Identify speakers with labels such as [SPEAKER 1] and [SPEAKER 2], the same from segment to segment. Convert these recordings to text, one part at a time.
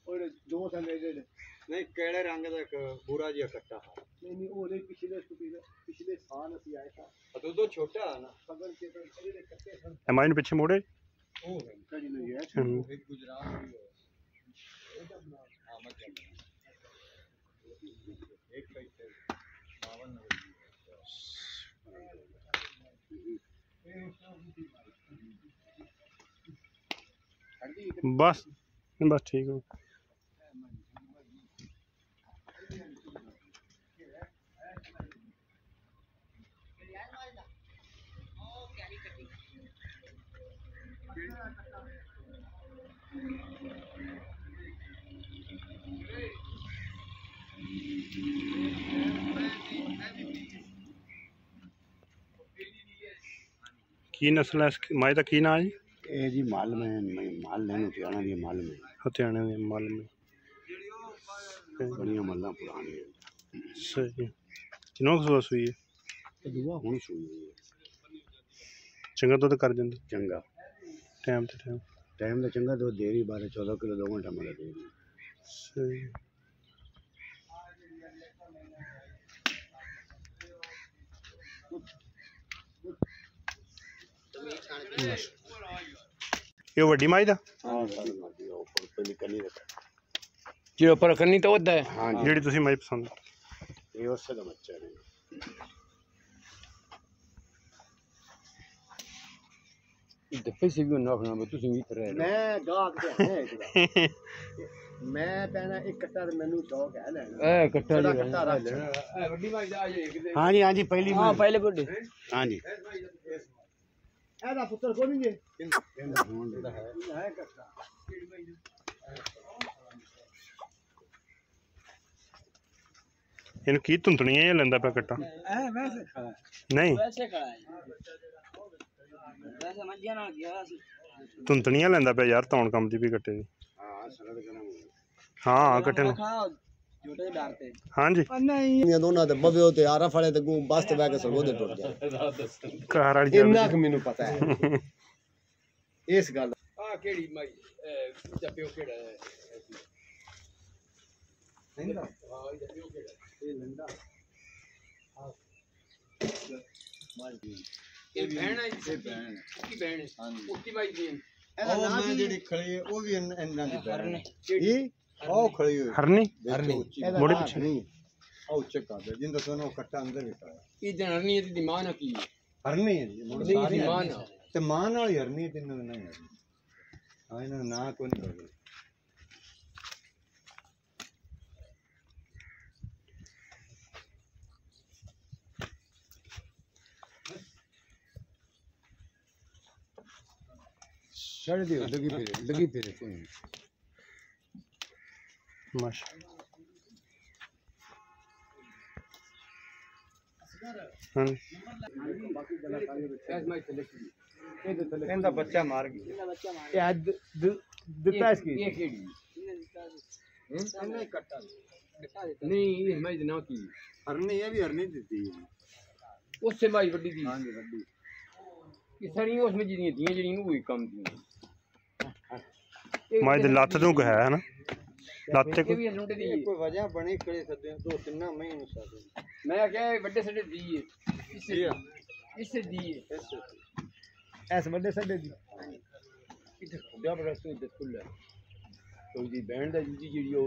[SPEAKER 1] और दो थले नहीं केड़े रंग दा एक बुरा जिहा कट्टा नहीं नहीं ओदे पिछले साल ਅਸੀਂ ਆਏ था तो दो छोटा है ना पगल के तो ਇਹਦੇ ਕੱਟੇ ਸਨ
[SPEAKER 2] ਮਾਈਨ ਪਿੱਛੇ ਮੋੜੇ
[SPEAKER 1] ਉਹ ਕੜੀ ਨਹੀਂ ਹੈ ਇੱਕ ਗੁਜਰਾਤ ਦੀ ਇਹਦਾ ਨਾਮ ਆਮਦ एक पैसे 52
[SPEAKER 2] बस बस ठीक हो की नस्ल है माए का की ना है
[SPEAKER 1] ये जी माल में माल लेने जाना ये माल में
[SPEAKER 2] हथियाने में माल में
[SPEAKER 1] बढ़िया मल्ला पुरानी
[SPEAKER 2] सही किनो सुबह सुई है
[SPEAKER 1] दुआ हुन सुई
[SPEAKER 2] चंगा दूध कर देंगे
[SPEAKER 1] चंगा
[SPEAKER 2] टाइम
[SPEAKER 1] तो चंगा दूध देरी 12-14 किलो 2 घंटा मतलब देरी
[SPEAKER 2] सही ये वड्डी माई दा
[SPEAKER 1] हां ऊपर पहली कली रखा
[SPEAKER 2] जो ऊपर करनी तो वड्डा है हां जेडी तुसी माई पसंद
[SPEAKER 1] ये उससे का बच्चा है दफे से भी ना खाना तुसी भी कर रहे मैं गाहक ते है मैं पहना एक कट्टा मेनू शौक है लेना ए कट्टा लेना ए वड्डी माई दा हां जी पहली हां पहले बड्डी हां जी एदा पुत्र को नहीं जे कहंदा फोन दा है कट्टा
[SPEAKER 2] इन की धुंतनी है लेंदा पे कट्टा
[SPEAKER 1] वैसे खड़ा
[SPEAKER 2] नहीं
[SPEAKER 1] वैसे खड़ा है वैसे मंजिया ना गया
[SPEAKER 2] धुंतनियां लेंदा पे यार तौन कम दी भी कट्टे दी
[SPEAKER 1] हां सरद गरम
[SPEAKER 2] हां कट्टे
[SPEAKER 1] छोटे डारते
[SPEAKER 2] हां जी
[SPEAKER 1] नहीं ये दोनों ते बबियो ते आरफ वाले ते गू बस ते बैके सरगो दे टुट गया
[SPEAKER 2] कार वाली
[SPEAKER 1] इन्ना क मेनू पता है इस गल आ केड़ी माई जपियो केड़ा है नहीं हां ये जपियो केड़ा ये लंडा हां मार दी ये बहन है ये बहन की बहन है हां उसकी माई दी ओ मैं जेडी खड़ी है वो भी इन्ना दी बहन है ये ओ खड़ी है
[SPEAKER 2] हरनी
[SPEAKER 1] मोड़े पीछे नहीं ओ चेक कर दे जिंदा सोनो कट्टा अंदर बैठा है ये जन हरनी दी मां ना की हरनी है मोड़ सारी मां ना ते मां वाली हरनी तीन नहीं है हां इन्हों ना कोई नहीं कर छड़ दियो लगी फिर कोई
[SPEAKER 2] माशा
[SPEAKER 1] कहंदा बच्चा मार गया ये आज दिता इसकी ये केड़ी नहीं कट्टा नहीं ये मैं ना की हरनी ये भी हरनी देती है उससे माई बड़ी दी हां जी बड़ी ये सारी उसमें जिनी थी जिनी हुई कम थी
[SPEAKER 2] माई दे लात तो है ना लाते
[SPEAKER 1] को कोई वजह बनी खड़े सदे दो तीन महीने सादे मैं क्या बड़े सडे दी है इससे दी है ऐसे बड़े सडे दी इधर खुदा बड़ा तो इधर खुल है तो जी बैंड दा जी जेडी हो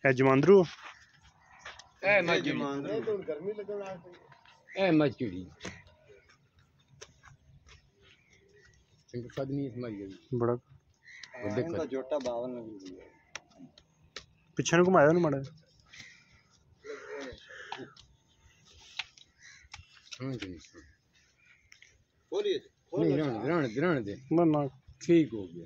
[SPEAKER 2] ए जमांदरू
[SPEAKER 1] ए जमांदरू तो गर्मी लगन आ गई ए मचड़ी नहीं
[SPEAKER 2] बड़ा
[SPEAKER 1] इनका जोटा 52 लगी है
[SPEAKER 2] पीछे ने घुमाया माड़ा
[SPEAKER 1] रहने दे ठीक हो गया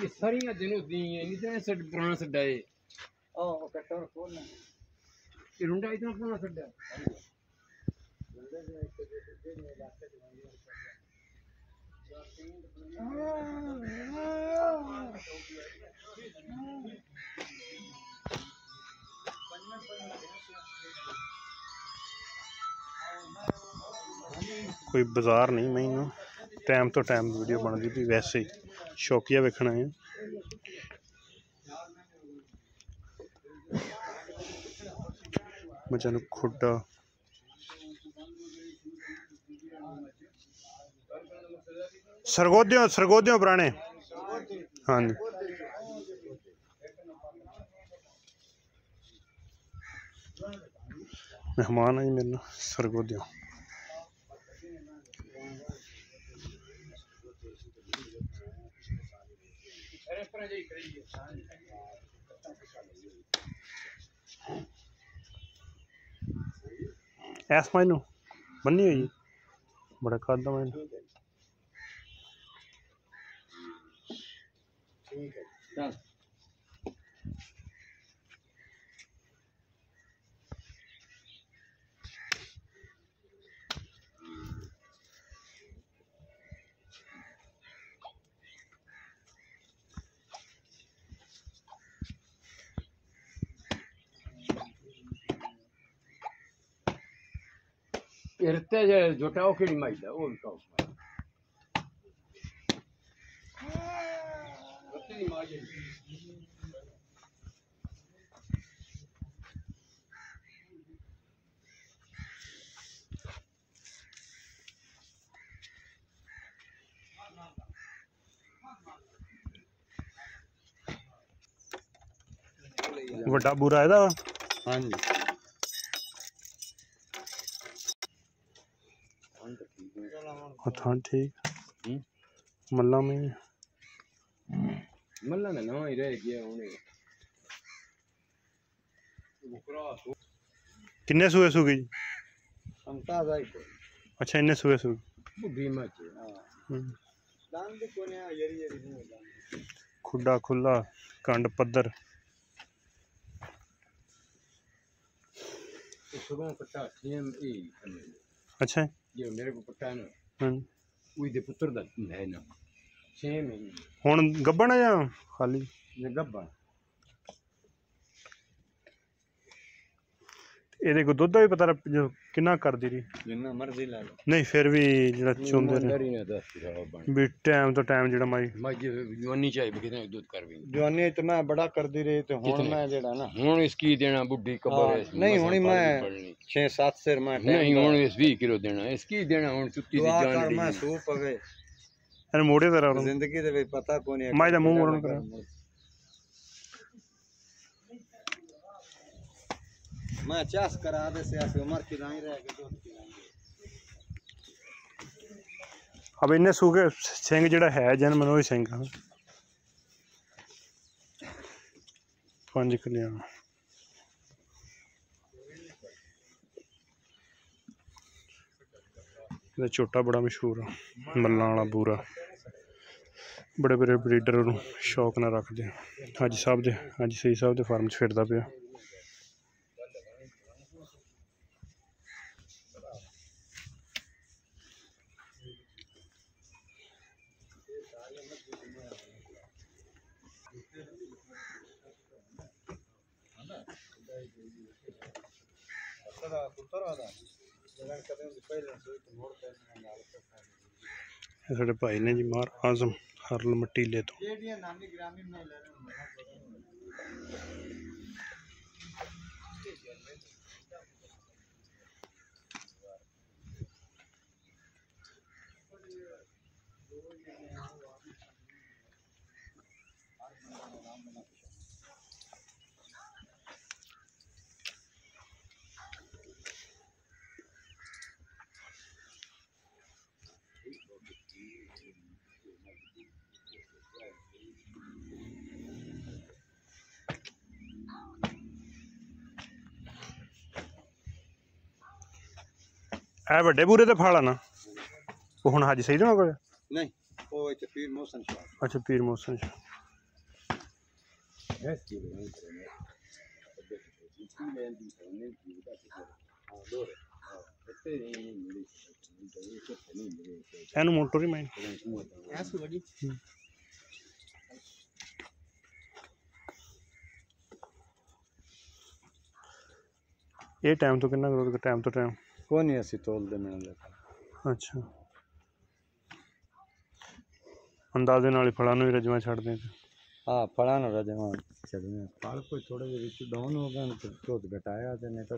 [SPEAKER 1] ये सारियां दिनों दी हैं इतने सड पुराना सड्डा है ओ कट्टा और खोलना ये रुंडा इतना पुराना सड्डा है
[SPEAKER 3] कोई बाजार नहीं, मैं टाइम तो टाइम वीडियो बनती भी वैसे ही शौकिया वेखना है। बच्चों खुड्डा सरगोदियों पुराने। हाँ जी मेहमान है जी मेरे सरगोदियों। ऐस मैनू बनी हुई बड़ा खादा मैनू।
[SPEAKER 1] इरते जोटा वो केड़ी माई दा वो बताओ
[SPEAKER 3] वड्डा बूरा है दा।
[SPEAKER 1] हाँ जी
[SPEAKER 3] हाँ ठीक मल्ला में
[SPEAKER 1] मल्ला ना ना ही रह गया उन्हें
[SPEAKER 3] किन्ने सूए सूगी जी?
[SPEAKER 1] अंदाजा ही कोई
[SPEAKER 3] अच्छा इन्ने सूए सूगी
[SPEAKER 1] बुढ़ी मच दान दे कोने यरी यरी नहीं
[SPEAKER 3] खुड्डा खुला कंड पद्धर
[SPEAKER 1] शुरू पट्टा सेम ई
[SPEAKER 3] अच्छा
[SPEAKER 1] ये मेरे को पट्टा ना
[SPEAKER 3] हाँ
[SPEAKER 1] उई दे पुत्र दा है ना सेम ही
[SPEAKER 3] हुण गब्बन है या खाली
[SPEAKER 1] ने गब्बा
[SPEAKER 3] ਇਹਦੇ ਕੋ ਦੁੱਧ ਦਾ ਵੀ ਪਤਾ ਜੋ ਕਿੰਨਾ ਕਰਦੀ ਰਹੀ
[SPEAKER 1] ਜਿੰਨਾ ਮਰਜ਼ੀ ਲਾ ਲਓ
[SPEAKER 3] ਨਹੀਂ ਫਿਰ ਵੀ ਜਿਹੜਾ ਚੁੰਦੇ ਨੇ
[SPEAKER 1] ਡਰੀ ਨਾ ਦੱਸ
[SPEAKER 3] ਵੀ ਟਾਈਮ ਤੋਂ ਟਾਈਮ ਜਿਹੜਾ ਮਾਈ
[SPEAKER 1] ਜਵਾਨੀ ਚਾਹੀ ਕਿਤੇ ਦੁੱਧ ਕਰ ਵੀ
[SPEAKER 4] जवानी तो मैं बड़ा करती रही तो हुण मैं जेड़ा ना
[SPEAKER 1] ਹੁਣ ਇਸ ਕੀ ਦੇਣਾ ਬੁੱਢੀ ਕਬਰ ਹੈ
[SPEAKER 4] नहीं हुणी मैं 6-7 सिर मैं
[SPEAKER 1] ਨਹੀਂ ਹੁਣ ਇਸ 20 ਕਿਲੋ ਦੇਣਾ ਇਸ ਕੀ ਦੇਣਾ ਹੁਣ ਚੁੱਤੀ ਦੀ
[SPEAKER 4] दुआ
[SPEAKER 1] ਜਾਨ
[SPEAKER 4] कर
[SPEAKER 1] ली
[SPEAKER 4] मैं सू पवे
[SPEAKER 3] ਇਹਨੂੰ ਮੋੜੇ ਦਾ ਰੌਲਾ
[SPEAKER 4] जिंदगी दे विच पता कोनी है
[SPEAKER 3] ਮਾਈ ਦਾ ਮੂੰਹ ਮੋੜਨ ਕਰਾ
[SPEAKER 4] मैं चास करा दे से ऐसे उम्र की नहीं रह गई दूध की
[SPEAKER 3] अब इन्ने सूखे सिंह ਜਿਹੜਾ ਹੈ ਜਨਮ ਨੂੰ ਹੀ ਸਿੰਘ ਆ 5 ਕਿਲਿਆਂ ਇਹਦਾ ਝੋਟਾ ਬੜਾ ਮਸ਼ਹੂਰ ਆ ਮੱਲਾਂ ਵਾਲਾ ਬੂਰਾ बड़े बड़े ब्रीडर ਨੂੰ ਸ਼ੌਕ ਨਾਲ ਰੱਖਦੇ ਅੱਜ ਸਾਹਿਬ ਦੇ ਅੱਜ ਸਹੀ ਸਾਹਿਬ ਦੇ ਫਾਰਮ 'ਚ ਫਿਰਦਾ ਪਿਆ साढ़े भाई ने जी मार आजम हरल मटीले तो ए बड़े बूरे तो फाड़ा ना वो हुण हाजी सही देना कोई
[SPEAKER 4] नहीं वो इच पीर मोहसन शाह
[SPEAKER 3] अच्छा पीर मोहसन एनु मोटर ही मैं ये टाइम तो कितना टाइम तो टाइम
[SPEAKER 4] कोनी ऐसी तोल दे मैंने देखा
[SPEAKER 3] अच्छा अंदाजे नाल ही फलां नूं ही रजवा छड्ड दें।
[SPEAKER 4] हाँ फड़ा ना रजवा छड़ने फल कोई थोड़े जे विच डाउन हो गए तो धुत घटाया ते नहीं तो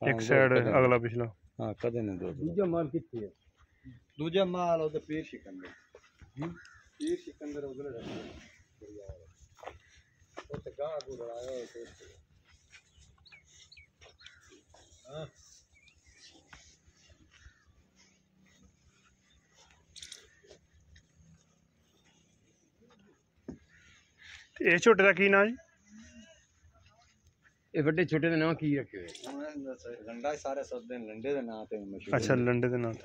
[SPEAKER 3] एक साइड अगला पिछला।
[SPEAKER 4] हाँ कदे नहीं धुत
[SPEAKER 1] दूजा माल किथे है?
[SPEAKER 4] दूजा माल ओदे पीर सिकंदर पीर सिकंदर उधर रखा वो तो गां को रलाया तो हां
[SPEAKER 3] ਇਹ ਝੋਟੇ ਦਾ ਕੀ ਨਾਂ ਜੀ?
[SPEAKER 1] ਇਹ ਵੱਡੇ ਛੋਟੇ ਦੇ ਨਾਂ ਕੀ ਰੱਖੇ ਹੋਏ?
[SPEAKER 4] लंडा सारे सब दिन लंडे दे नाम ते मशहूर
[SPEAKER 3] ਅੱਛਾ ਲੰਡੇ ਦੇ ਨਾਂ ਤੇ।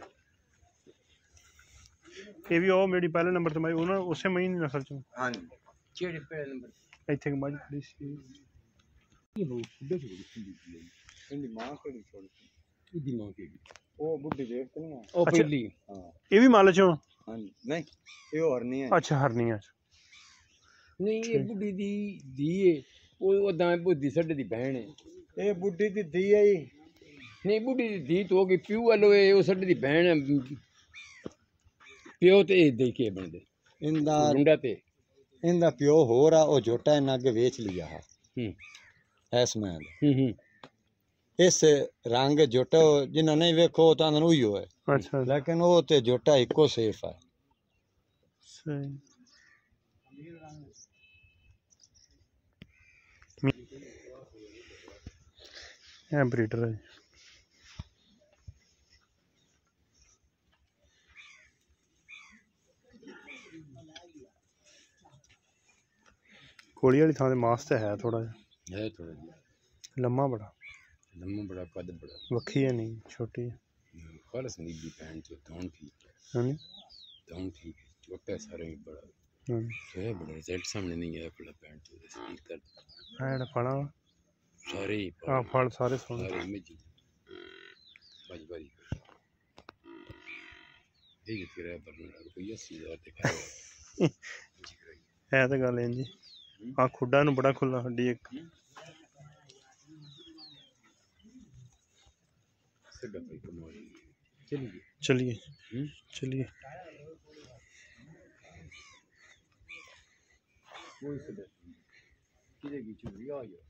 [SPEAKER 3] ਇਹ ਵੀ ਉਹ ਮੇਰੀ ਪਹਿਲੇ ਨੰਬਰ ਤੇ ਮੈਂ ਉਹਨਾਂ ਉਸੇ ਮਹੀਨੇ ਨਸਲ ਚੋਂ।
[SPEAKER 4] हां
[SPEAKER 1] ਕਿਹੜੇ ਪਹਿਲੇ ਨੰਬਰ
[SPEAKER 3] ਇੱਥੇ ਇੱਕ ਮੱਝ ਖੜੀ ਸੀ।
[SPEAKER 1] ਕੀ ਹੋ ਛੋਟੇ ਛੋਟੇ
[SPEAKER 4] इनकी मां कोई छोड़
[SPEAKER 1] ਇਹਦੀ ਮਾਂ ਕਿਹੜੀ?
[SPEAKER 4] वो बुड्ढी देखते नहीं
[SPEAKER 1] ਉਹ ਪਹਿਲੀ।
[SPEAKER 4] हां
[SPEAKER 3] ਇਹ ਵੀ ਮੱਲ ਚੋਂ?
[SPEAKER 4] हां नहीं ये और नहीं है
[SPEAKER 3] ਅੱਛਾ ਹਰਨੀਆਂ ਚ।
[SPEAKER 1] ਨਹੀਂ ਇਹ ਬੁੱਢੀ ਦੀ ਧੀ ਹੈ, ਉਹ ਉਦਾਂ ਬੁੱਢੀ ਸਾਡੇ ਦੀ ਭੈਣ ਹੈ।
[SPEAKER 4] ये बुड्ढी दी दी है ही
[SPEAKER 1] ਨਹੀਂ ਬੁੱਢੀ ਦੀ ਧੀ ਤੋਂ ਕਿ ਪਿਓ ਵਾਲੋ ਹੈ, ਉਹ ਸਾਡੇ ਦੀ ਭੈਣ ਹੈ। ਪਿਓ ਤੇ ਇਹ ਦੇ ਕੇ ਬਣਦੇ
[SPEAKER 4] इंदा
[SPEAKER 1] ਮੁੰਡਾ ਤੇ
[SPEAKER 4] इंदा प्यो हो रहा वो जोटा इन अगे बेच लिया है
[SPEAKER 1] ਹੂੰ
[SPEAKER 4] ऐस में
[SPEAKER 1] ਹੂੰ
[SPEAKER 4] इस रंग जोटा जिन्हें नहीं वेखो तो अंदर हुई है
[SPEAKER 3] ਅੱਛਾ
[SPEAKER 4] लेकिन वो ते जोटा इको सेफ है
[SPEAKER 3] ਸਹੀ। ਇਹ ਬਰੀਡਰ ਹੈ। ਕੋਲੀ ਵਾਲੀ ਥਾਂ ਤੇ ਮਾਸ ਤੇ ਹੈ ਥੋੜਾ ਜਿਹਾ,
[SPEAKER 1] ਹੈ ਥੋੜਾ ਜਿਹਾ
[SPEAKER 3] ਲੰਮਾ ਬੜਾ,
[SPEAKER 1] ਲੰਮਾ ਬੜਾ ਕੱਦ ਬੜਾ
[SPEAKER 3] ਵੱਖੀ ਹੈ ਨਹੀਂ ਛੋਟੀ ਹੈ।
[SPEAKER 1] ਖਾਲਸ ਨੀਲੀ ਭੈਣ ਚੋ ਤੌਣ ਠੀਕ ਹੈ,
[SPEAKER 3] ਹਾਂਜੀ
[SPEAKER 1] ਤੌਣ ਠੀਕ ਹੈ, ਛੋਟਾ ਸਾਰਾ ਹੀ ਬੜਾ
[SPEAKER 3] ਹਾਂਜੀ।
[SPEAKER 1] ਹੈ, ਬੜਾ ਰਿਜ਼ਲਟ ਸਾਹਮਣੇ ਨਹੀਂ ਆਇਆ ਬੜਾ ਭੈਣ ਚੋ ਦੇ ਸਪੀਕ ਕਰ
[SPEAKER 3] ਇਹ ਜਿਹੜਾ ਫਲਾਂ
[SPEAKER 1] ਸਾਰੇ ਹੀ
[SPEAKER 3] ਆ ਫਲ ਸਾਰੇ ਸੋਹਣੇ।
[SPEAKER 1] ਸਾਰੇ ਇਮੇਜ ਬਾਜੀ ਬਾਜੀ ਇਹ ਕਿਰਿਆ ਬਰਨਾ ਕੋਈ 80000 ਤੇ ਖਾ
[SPEAKER 3] ਹੈ ਤਾਂ ਗੱਲ ਹੈ ਜੀ। ਆ ਖੁੱਡਾ ਨੂੰ ਬੜਾ ਖੁੱਲਾ ਹੱਡੀ ਇੱਕ।
[SPEAKER 1] चलिए
[SPEAKER 3] चलिए चलिए।
[SPEAKER 1] कोई सदर किधर की चुरी आ गया।